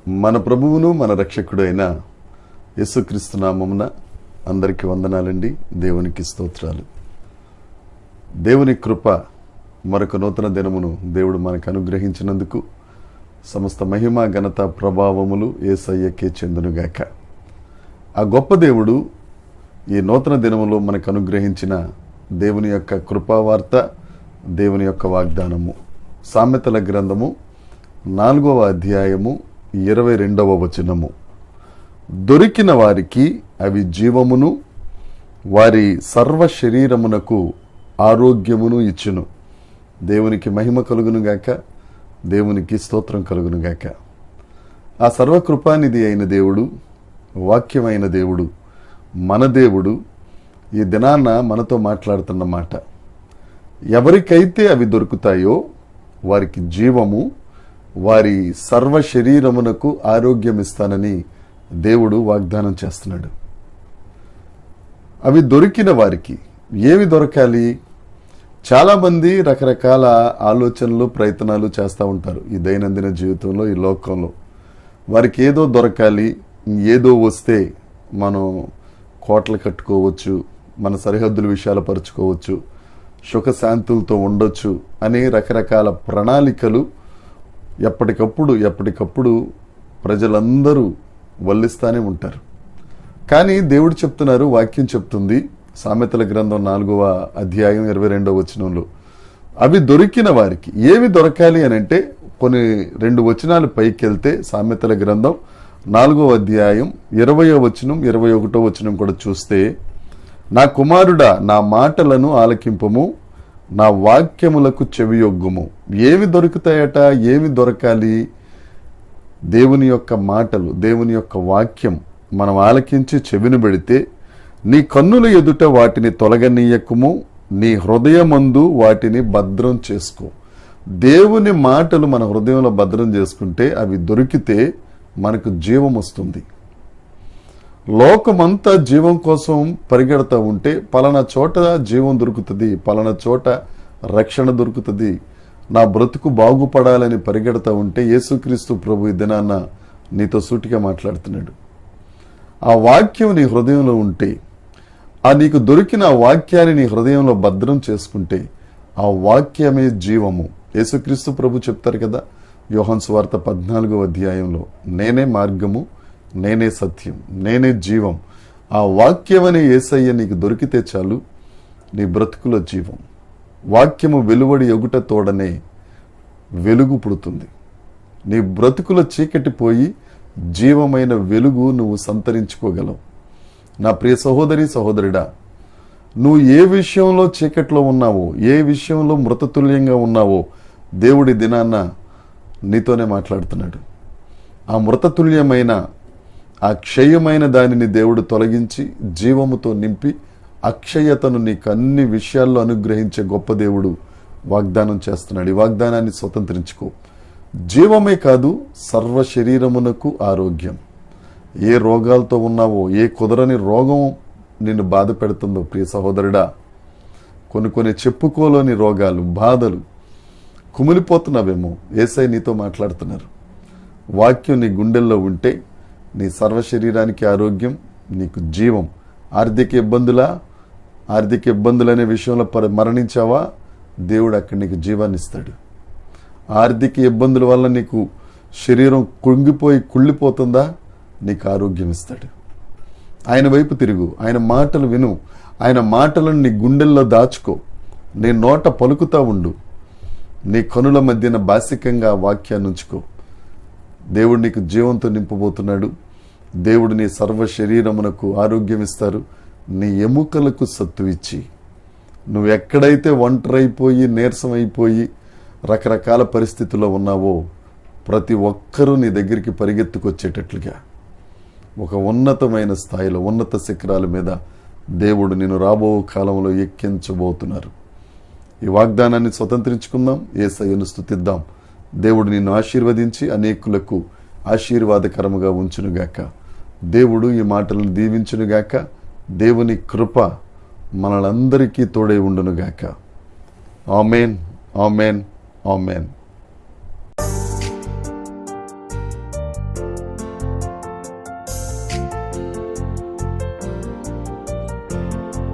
మన ప్రభువును మన రక్షకుడు అయిన యేసుక్రీస్తు నామమున అందరికీ వందనాలండి. దేవునికి స్తోత్రాలు. దేవుని కృప మరొక నూతన దినమును దేవుడు మనకు అనుగ్రహించినందుకు సమస్త మహిమ ఘనత ప్రభావములు యేసయ్యకే చెందునుగాక. ఆ గొప్ప దేవుడు ఈ నూతన దినములో మనకు అనుగ్రహించిన దేవుని యొక్క కృపావార్త, దేవుని యొక్క వాగ్దానము సామెతల గ్రంథము 4వ అధ్యాయము 22వ వచనము. దొరికిన వారికి అవి జీవమును వారి సర్వ శరీరమునకు ఆరోగ్యమును ఇచ్చును. దేవునికి మహిమ కలుగునుగాక, దేవునికి స్తోత్రం కలుగునుగాక. ఆ సర్వకృపానిధి అయిన దేవుడు, వాక్యమైన దేవుడు, మన దేవుడు ఈ దినాన మనతో మాట్లాడుతున్న మాట, ఎవరికైతే అవి దొరుకుతాయో వారికి జీవము, వారి సర్వ శరీరమునకు ఆరోగ్యం ఇస్తానని దేవుడు వాగ్దానం చేస్తున్నాడు. అవి దొరికిన వారికి ఏవి దొరకాలి? చాలామంది రకరకాల ఆలోచనలు, ప్రయత్నాలు చేస్తూ ఉంటారు ఈ దైనందిన జీవితంలో, ఈ లోకంలో. వారికి ఏదో దొరకాలి, ఏదో వస్తే మనం కోటలు కట్టుకోవచ్చు, మన సరిహద్దుల విషయాలు పరుచుకోవచ్చు, సుఖశాంతులతో ఉండొచ్చు అనే రకరకాల ప్రణాళికలు ఎప్పటికప్పుడు ప్రజలందరూ వల్లిస్తానే ఉంటారు. కానీ దేవుడు చెప్తున్నారు, వాక్యం చెప్తుంది సామెతల గ్రంథం 4వ అధ్యాయం 22వ వచనంలో, అవి దొరికిన వారికి ఏవి దొరకాలి అని అంటే, కొన్ని 2 వచనాలు పైకి వెళ్తే సామెతల గ్రంథం 4వ అధ్యాయం 20వ వచనం 21వ వచనం కూడా చూస్తే, నా కుమారుడా నా మాటలను ఆలకింపము, నా వాక్యములకు చెవియొగ్గుము. ఏమి దొరుకుతాయట? ఏమి దొరకాలి? దేవుని యొక్క మాటలు, దేవుని యొక్క వాక్యం మనం ఆలకించి చెవిని పెడితే, నీ కన్నుల ఎదుట వాటిని తొలగనీయకుము, నీ హృదయమందు వాటిని భద్రం చేసుకో. దేవుని మాటలు మన హృదయంలో భద్రం చేసుకుంటే, అవి దొరికితే మనకు జీవం వస్తుంది. లోకమంతా జీవం కోసం పరిగెడతా ఉంటే, పలానా చోట జీవం దొరుకుతుంది, పలానా చోట రక్షణ దొరుకుతుంది, నా బ్రతుకు బాగుపడాలని పరిగెడతా ఉంటే, యేసుక్రీస్తు ప్రభు ఈ దినాన్న నీతో సూటిగా మాట్లాడుతున్నాడు. ఆ వాక్యం నీ హృదయంలో ఉంటే, ఆ నీకు దొరికిన ఆ వాక్యాన్ని నీ హృదయంలో భద్రం చేసుకుంటే, ఆ వాక్యమే జీవము. యేసుక్రీస్తు ప్రభు చెప్తారు కదా యోహాను సువార్త 14వ అధ్యాయంలో, నేనే మార్గము, నేనే సత్యం, నేనే జీవం. ఆ వాక్యం అనే యేసయ్య నీకు దొరికితే చాలు, నీ బ్రతుకులో జీవం. వాక్యము వెలువడి ఎగుట తోడనే వెలుగు పుడుతుంది. నీ బ్రతుకులో చీకటి పోయి జీవమైన వెలుగు నువ్వు సంతరించుకోగలవు. నా ప్రియ సహోదరి సహోదరుడా, నువ్వు ఏ విషయంలో చీకట్లో ఉన్నావో, ఏ విషయంలో మృతతుల్యంగా ఉన్నావో, దేవుడి దినాన్న నీతోనే మాట్లాడుతున్నాడు. ఆ మృతతుల్యమైన, ఆ క్షయమైన దానిని దేవుడు తొలగించి జీవముతో నింపి అక్షయతను నీకు అన్ని విషయాల్లో అనుగ్రహించే గొప్ప దేవుడు వాగ్దానం చేస్తున్నాడు. ఈ వాగ్దానాన్ని స్వతంత్రించుకో. జీవమే కాదు, సర్వ శరీరమునకు ఆరోగ్యం. ఏ రోగాలతో ఉన్నావో, ఏ కుదరని రోగం నిన్ను బాధ పెడుతుందో ప్రియ సహోదరుడా, కొన్ని చెప్పుకోలేని రోగాలు, బాధలు, కుమిలిపోతున్నావేమో, యేసయ్య నీతో మాట్లాడుతున్నారు. వాక్యం నీ గుండెల్లో ఉంటే నీ సర్వ శరీరానికి ఆరోగ్యం, నీకు జీవం. ఆర్థిక ఇబ్బందులు అనే విషయంలో మరణించావా, దేవుడు అక్కడ నీకు జీవాన్ని ఇస్తాడు. ఆర్థిక ఇబ్బందుల వల్ల నీకు శరీరం కుంగిపోయి కుళ్ళిపోతుందా, నీకు ఆరోగ్యం ఇస్తాడు. ఆయన వైపు తిరుగు, ఆయన మాటలు విను, ఆయన మాటలను నీ గుండెల్లో దాచుకో, నీ నోట పలుకుతా ఉండు, నీ కనుల మధ్యన బాసికంగా వాక్యాన్ని ఉంచుకో. దేవుడు నీకు జీవంతో నింపబోతున్నాడు. దేవుడు నీ సర్వ శరీరమునకు ఆరోగ్యం ఇస్తారు. నీ ఎముకలకు సత్తు ఇచ్చి, నువ్వు ఎక్కడైతే ఒంటరైపోయి నీరసమైపోయి రకరకాల పరిస్థితుల్లో ఉన్నావో, ప్రతి ఒక్కరూ నీ దగ్గరికి పరిగెత్తుకొచ్చేటట్లుగా ఒక ఉన్నతమైన స్థాయిలో, ఉన్నత శిఖరాల మీద దేవుడు నిన్ను రాబో కాలంలో ఎక్కించబోతున్నారు. ఈ వాగ్దానాన్ని స్వతంత్రించుకుందాం, యేసయ్యను స్తుతిద్దాం. దేవుడు నిన్ను ఆశీర్వదించి అనేకులకు ఆశీర్వాదకరముగా ఉంచునుగాక. దేవుడు ఈ మాటలను దీవించునుగాక. దేవుని కృప మనలందరికీ తోడై ఉండునుగాక. ఆమేన్, ఆమేన్, ఆమేన్.